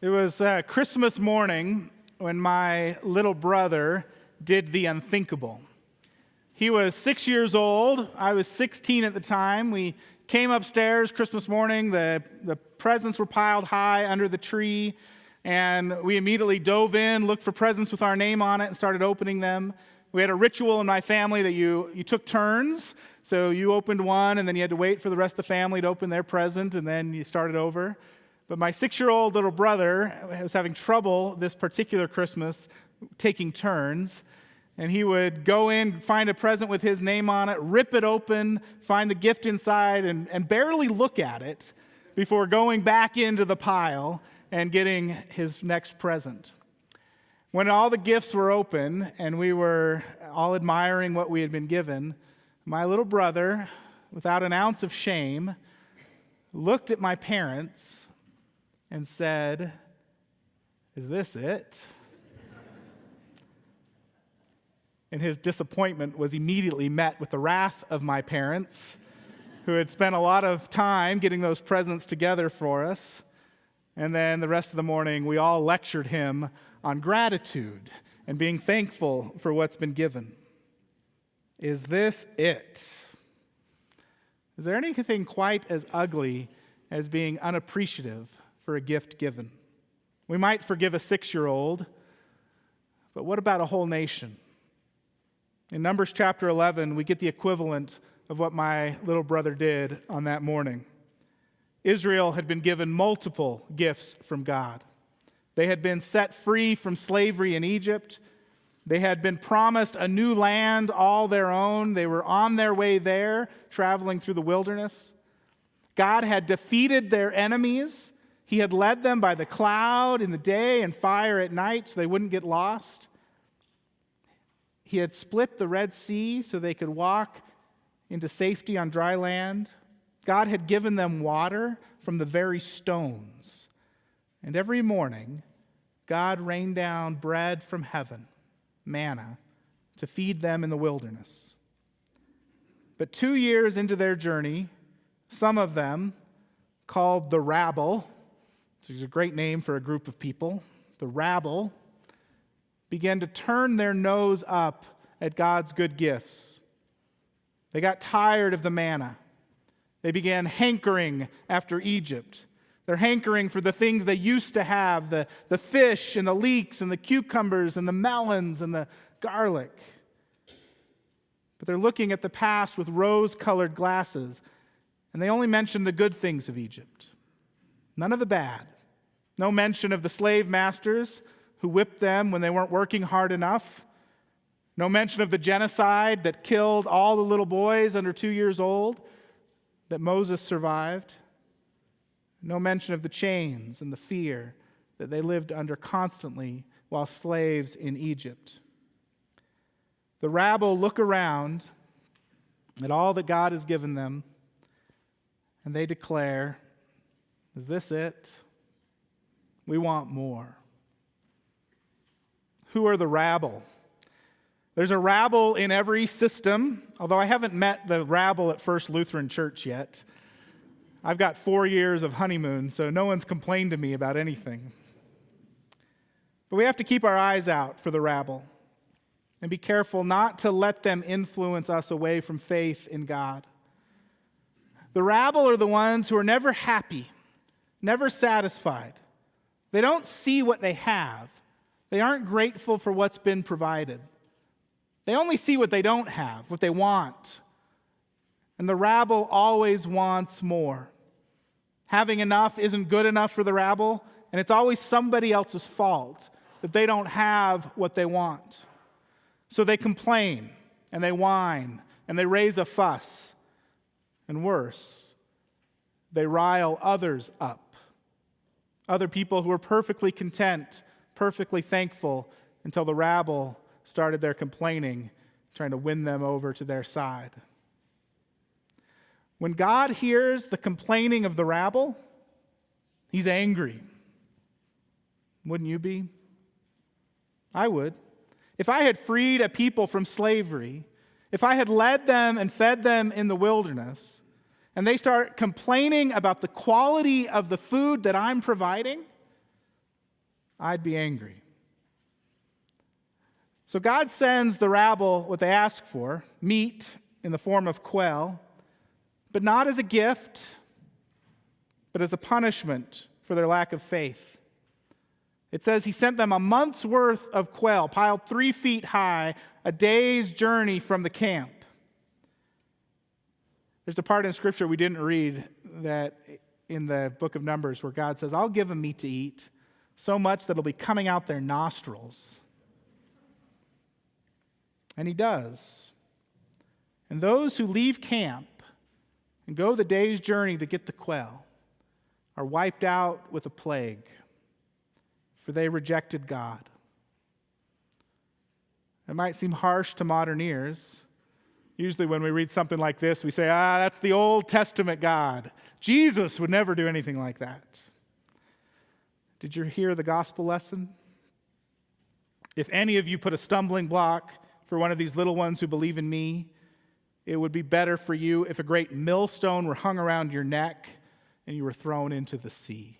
It was Christmas morning when my little brother did the unthinkable. He was 6 years old. I was 16 at the time. We came upstairs Christmas morning. The presents were piled high under the tree, and we immediately dove in, looked for presents with our name on it, and started opening them. We had a ritual in my family that you took turns. So you opened one, and then you had to wait for the rest of the family to open their present, and then you started over. But my 6-year-old little brother was having trouble this particular Christmas taking turns. And he would go in, find a present with his name on it, rip it open, find the gift inside, and barely look at it before going back into the pile and getting his next present. When all the gifts were open and we were all admiring what we had been given, my little brother, without an ounce of shame, looked at my parents and said, "Is this it?" And his disappointment was immediately met with the wrath of my parents, who had spent a lot of time getting those presents together for us. And then the rest of the morning, we all lectured him on gratitude and being thankful for what's been given. Is this it? Is there anything quite as ugly as being unappreciative for a gift given? We might forgive a 6-year-old, but what about a whole nation? In Numbers chapter 11, we get the equivalent of what my little brother did on that morning. Israel had been given multiple gifts from God. They had been set free from slavery in Egypt. They had been promised a new land all their own. They were on their way there, traveling through the wilderness. God had defeated their enemies. He had led them by the cloud in the day and fire at night so they wouldn't get lost. He had split the Red Sea so they could walk into safety on dry land. God had given them water from the very stones. And every morning, God rained down bread from heaven, manna, to feed them in the wilderness. But 2 years into their journey, some of them, called the rabble, which is a great name for a group of people, the rabble, began to turn their nose up at God's good gifts. They got tired of the manna. They began hankering after Egypt. They're hankering for the things they used to have, the fish and the leeks and the cucumbers and the melons and the garlic. But they're looking at the past with rose-colored glasses, and they only mention the good things of Egypt. None of the bad. No mention of the slave masters who whipped them when they weren't working hard enough. No mention of the genocide that killed all the little boys under 2 years old that Moses survived. No mention of the chains and the fear that they lived under constantly while slaves in Egypt. The rabble look around at all that God has given them, and they declare, "Is this it? We want more." Who are the rabble? There's a rabble in every system, although I haven't met the rabble at First Lutheran Church yet. I've got 4 years of honeymoon, so no one's complained to me about anything. But we have to keep our eyes out for the rabble and be careful not to let them influence us away from faith in God. The rabble are the ones who are never happy, never satisfied. They don't see what they have. They aren't grateful for what's been provided. They only see what they don't have, what they want. And the rabble always wants more. Having enough isn't good enough for the rabble, and it's always somebody else's fault that they don't have what they want. So they complain, and they whine, and they raise a fuss. And worse, they rile others up. Other people who are perfectly content, perfectly thankful, until the rabble started their complaining, trying to win them over to their side. When God hears the complaining of the rabble, he's angry. Wouldn't you be? I would. If I had freed a people from slavery, if I had led them and fed them in the wilderness, and they start complaining about the quality of the food that I'm providing, I'd be angry. So God sends the rabble what they ask for, meat in the form of quail, but not as a gift, but as a punishment for their lack of faith. It says he sent them a month's worth of quail, piled 3 feet high, a day's journey from the camp. There's a part in Scripture we didn't read that in the book of Numbers where God says, I'll give them meat to eat, so much that it'll be coming out their nostrils. And he does. And those who leave camp and go the day's journey to get the quail are wiped out with a plague, for they rejected God. It might seem harsh to modern ears. Usually when we read something like this, we say, that's the Old Testament God. Jesus would never do anything like that. Did you hear the gospel lesson? If any of you put a stumbling block for one of these little ones who believe in me, it would be better for you if a great millstone were hung around your neck and you were thrown into the sea.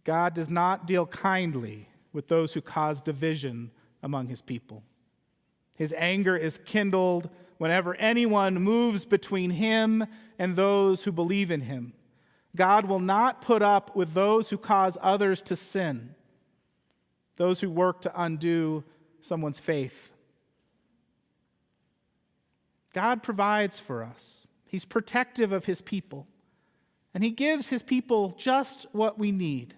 God does not deal kindly with those who cause division among his people. His anger is kindled whenever anyone moves between him and those who believe in him. God will not put up with those who cause others to sin, those who work to undo someone's faith. God provides for us. He's protective of his people, and he gives his people just what we need.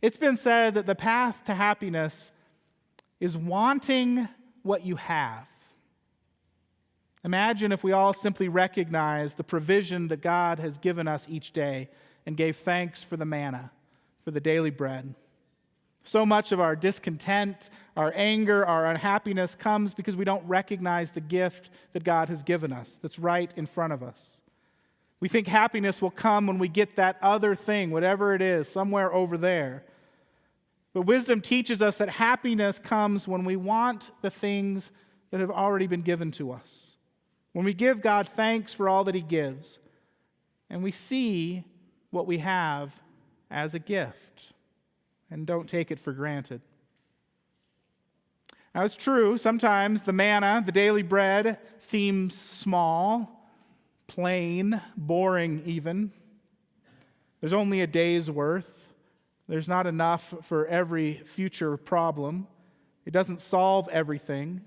It's been said that the path to happiness is wanting what you have. Imagine if we all simply recognized the provision that God has given us each day and gave thanks for the manna, for the daily bread. So much of our discontent, our anger, our unhappiness comes because we don't recognize the gift that God has given us that's right in front of us. We think happiness will come when we get that other thing, whatever it is, somewhere over there. But wisdom teaches us that happiness comes when we want the things that have already been given to us. When we give God thanks for all that he gives, and we see what we have as a gift, and don't take it for granted. Now, it's true, sometimes the manna, the daily bread, seems small, plain, boring even. There's only a day's worth. There's not enough for every future problem. It doesn't solve everything.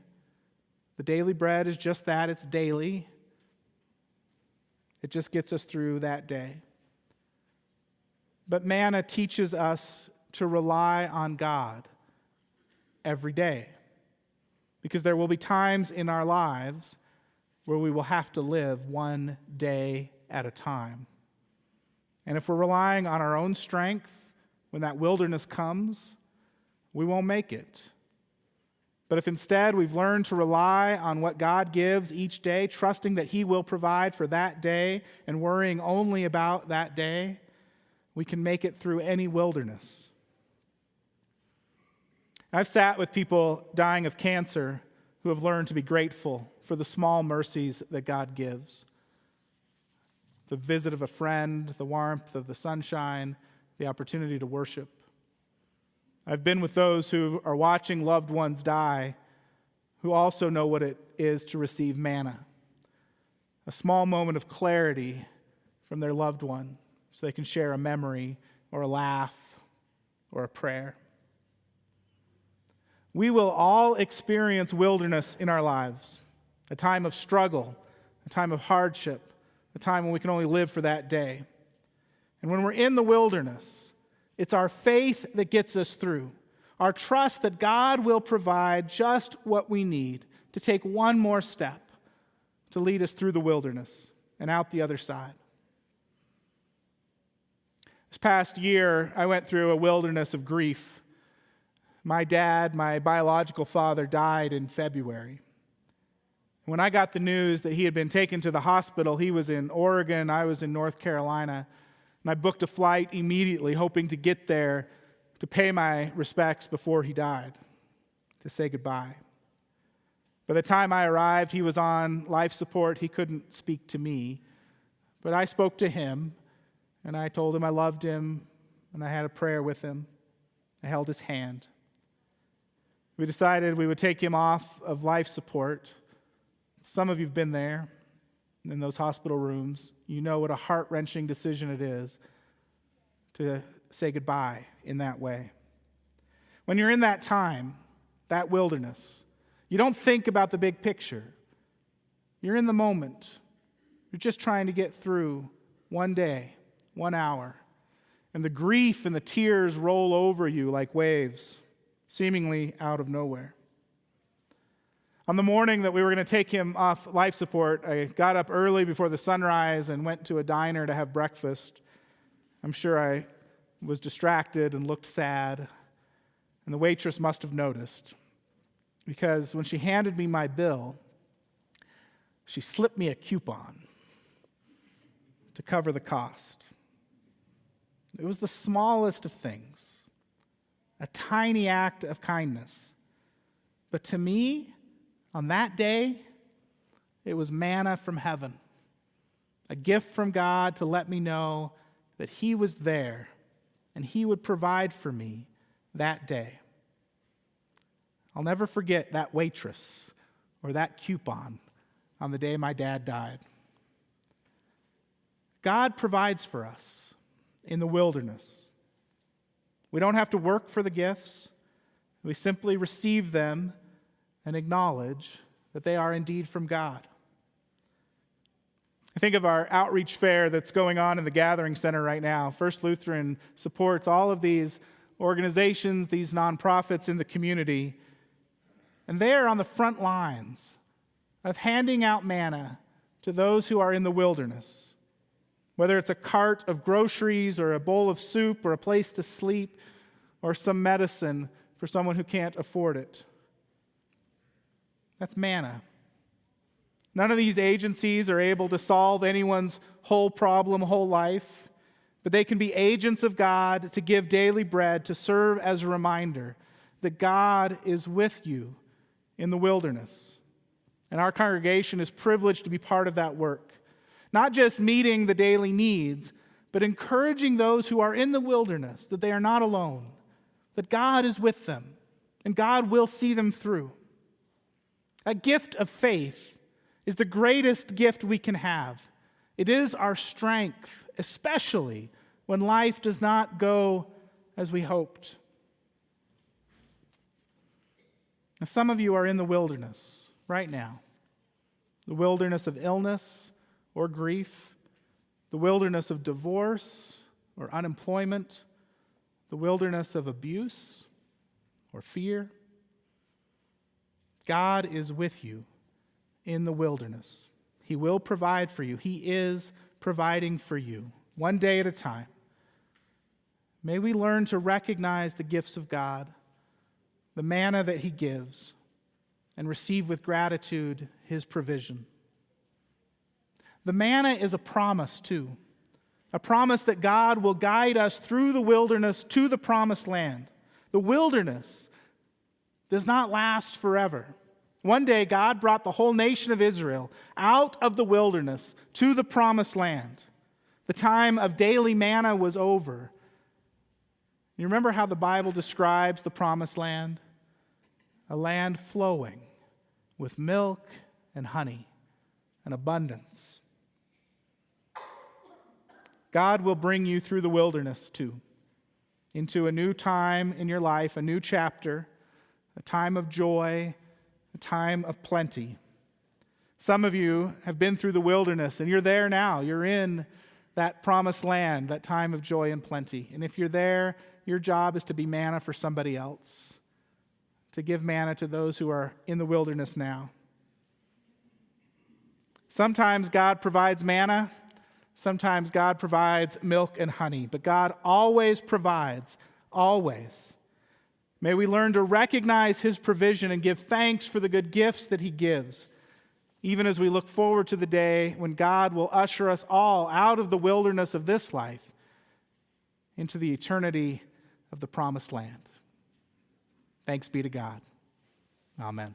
The daily bread is just that, it's daily. It just gets us through that day. But manna teaches us to rely on God every day, because there will be times in our lives where we will have to live one day at a time. And if we're relying on our own strength, when that wilderness comes, we won't make it. But if instead we've learned to rely on what God gives each day, trusting that he will provide for that day and worrying only about that day, we can make it through any wilderness. I've sat with people dying of cancer who have learned to be grateful for the small mercies that God gives. The visit of a friend, the warmth of the sunshine, the opportunity to worship. I've been with those who are watching loved ones die, who also know what it is to receive manna, a small moment of clarity from their loved one so they can share a memory or a laugh or a prayer. We will all experience wilderness in our lives, a time of struggle, a time of hardship, a time when we can only live for that day. And when we're in the wilderness, it's our faith that gets us through, our trust that God will provide just what we need to take one more step to lead us through the wilderness and out the other side. This past year, I went through a wilderness of grief. My dad, my biological father, died in February. When I got the news that he had been taken to the hospital, he was in Oregon, I was in North Carolina, and I booked a flight immediately, hoping to get there to pay my respects before he died, to say goodbye. By the time I arrived, he was on life support. He couldn't speak to me, but I spoke to him, and I told him I loved him, and I had a prayer with him. I held his hand. We decided we would take him off of life support. Some of you have been there in those hospital rooms. You know what a heart-wrenching decision it is to say goodbye in that way. When you're in that time, that wilderness, you don't think about the big picture. You're in the moment. You're just trying to get through one day, 1 hour. And the grief and the tears roll over you like waves, seemingly out of nowhere. On the morning that we were going to take him off life support, I got up early before the sunrise and went to a diner to have breakfast. I'm sure I was distracted and looked sad, and the waitress must have noticed, because when she handed me my bill, she slipped me a coupon to cover the cost. It was the smallest of things, a tiny act of kindness. But to me, on that day, it was manna from heaven, a gift from God to let me know that He was there and He would provide for me that day. I'll never forget that waitress or that coupon on the day my dad died. God provides for us in the wilderness. We don't have to work for the gifts. We simply receive them and acknowledge that they are indeed from God. I think of our outreach fair that's going on in the Gathering Center right now. First Lutheran supports all of these organizations, these nonprofits in the community, and they are on the front lines of handing out manna to those who are in the wilderness. Whether it's a cart of groceries or a bowl of soup or a place to sleep or some medicine for someone who can't afford it. That's manna. None of these agencies are able to solve anyone's whole problem, whole life, but they can be agents of God to give daily bread, to serve as a reminder that God is with you in the wilderness. And our congregation is privileged to be part of that work. Not just meeting the daily needs, but encouraging those who are in the wilderness that they are not alone, that God is with them, and God will see them through. A gift of faith is the greatest gift we can have. It is our strength, especially when life does not go as we hoped. Now, some of you are in the wilderness right now, the wilderness of illness or grief, the wilderness of divorce or unemployment, the wilderness of abuse or fear. God is with you in the wilderness. He will provide for you. He is providing for you, one day at a time. May we learn to recognize the gifts of God, the manna that He gives, and receive with gratitude His provision. The manna is a promise, too. A promise that God will guide us through the wilderness to the promised land. The wilderness does not last forever. One day, God brought the whole nation of Israel out of the wilderness to the promised land. The time of daily manna was over. You remember how the Bible describes the promised land? A land flowing with milk and honey and abundance. God will bring you through the wilderness too, into a new time in your life, a new chapter, a time of joy, a time of plenty. Some of you have been through the wilderness and you're there now. You're in that promised land, that time of joy and plenty. And if you're there, your job is to be manna for somebody else, to give manna to those who are in the wilderness now. Sometimes God provides manna. Sometimes God provides milk and honey, but God always provides, always. May we learn to recognize His provision and give thanks for the good gifts that He gives, even as we look forward to the day when God will usher us all out of the wilderness of this life into the eternity of the promised land. Thanks be to God. Amen.